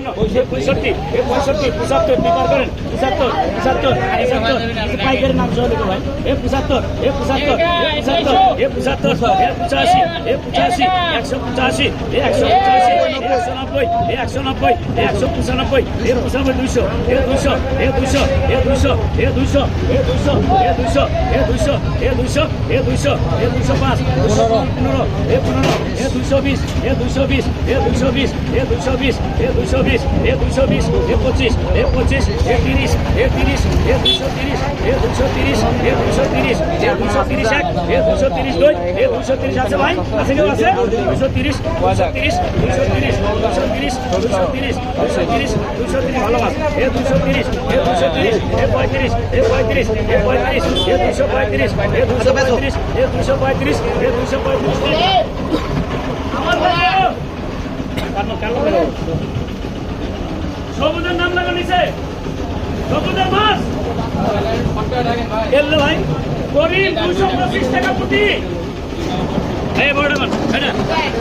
65 75 বিপার করেন 75 পাইকারের নাম সহ লিখো ভাই 75 85 185 190 195 200 আছে ভাই আছে কেউ আছে 230 ভালো মাছ 230 সবুজের নাম লাগা নিচে সবুজের মাছ এলো ভাই করিম 225 টাকা প্রতি এই বড় মাছ এটা আছে